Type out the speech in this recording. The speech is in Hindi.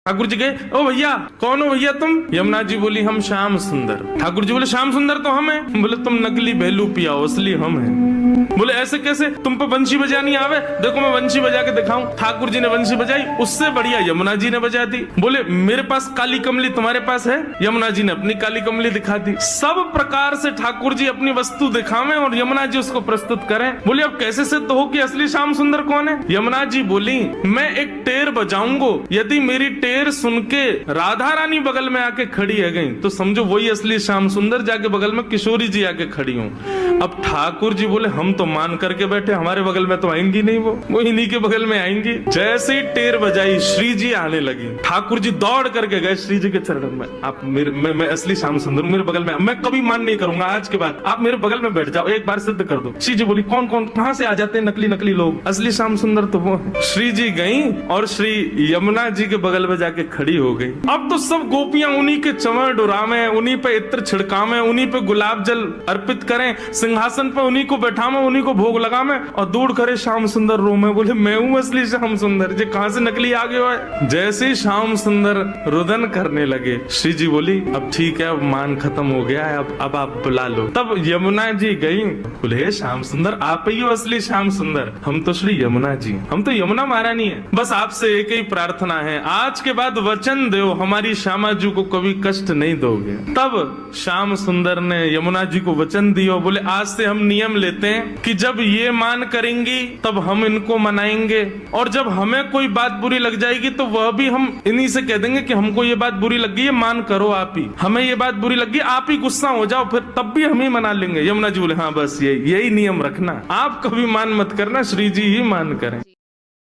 ठाकुर जी गए, ओ भैया कौन हो भैया तुम? यमुना जी बोली हम श्याम सुंदर। ठाकुर जी बोले श्याम सुंदर तो हम हैं। बोले तुम नकली भेलू पियाओ, असली हम हैं। बोले ऐसे कैसे, तुम पे बंशी बजानी आवे? देखो मैं बंशी बजा के दिखाऊं। ठाकुर जी ने बंशी बजाई, उससे बढ़िया यमुना जी ने बजा दी। बोले मेरे पास काली कमली तुम्हारे पास है? यमुना जी ने अपनी काली कमली दिखा दी। सब प्रकार से ठाकुर जी अपनी वस्तु दिखावें और यमुना जी उसको प्रस्तुत करें। बोले अब कैसे सिद्ध हो कि असली श्याम सुंदर कौन है? यमुना जी बोली मैं एक टेर बजाऊंगा, यदि मेरी टेर सुन के राधा रानी बगल में आके खड़ी है गई तो समझो वही असली श्याम सुंदर। जाके बगल में किशोरी जी आके खड़ी हूँ। अब ठाकुर जी बोले हम तो मान करके बैठे, हमारे बगल में तो आएंगी नहीं, वो इन्हीं के बगल में आएंगी। जैसे ही टेर बजाई श्री जी आने लगी। ठाकुर जी दौड़ करके गए श्री जी के चरणों में, आप मैं असली श्याम सुंदर मेरे बगल में, मैं कभी मान नहीं करूंगा, आज के बाद आप मेरे बगल में बैठ जाओ, एक बार सिद्ध कर दो। श्री जी बोली कौन कौन कहां से आ जाते हैं नकली नकली लोग, असली श्याम सुंदर तो वो है। श्री जी गई और श्री यमुना जी के बगल में जाके खड़ी हो गई। अब तो सब गोपियां उन्हीं के चंवर डुरावे, उन्हीं पे इत्र छिड़कावे, उन्हीं पे गुलाब जल अर्पित करें, सिंहासन पे उन्हीं को बैठावे, उन्हीं को भोग लगावे और दूर करे श्याम सुंदर रो में। बोले मैं हूँ असली श्याम सुंदर, जे कहां से नकली आ गया है। जैसे श्याम सुंदर रुदन करने लगे, श्री जी बोली अब ठीक है, अब मान खत्म हो गया है, अब आप बुला लो। तब यमुना जी गई, बोले श्याम सुंदर आप ही हो असली श्याम सुंदर? हम तो श्री यमुना जी, हम तो यमुना महारानी है। बस आपसे एक ही प्रार्थना है, आज के बाद वचन दो हमारी श्यामा जी को कभी कष्ट नहीं दोगे। तब श्याम सुंदर ने यमुना जी को वचन दिया। बोले आज से हम नियम लेते हैं कि जब ये मान करेंगी तब हम इनको मनाएंगे, और जब हमें कोई बात बुरी लग जाएगी तो वह भी हम इन्हीं से कह देंगे कि हमको ये बात बुरी लग गई है, मान करो आप ही, हमें ये बात बुरी लग गई, आप ही गुस्सा हो जाओ, फिर तब भी हम ही मना लेंगे। यमुना जी बोले हाँ बस यही नियम रखना, आप कभी मान मत करना, श्री जी ही मान करें।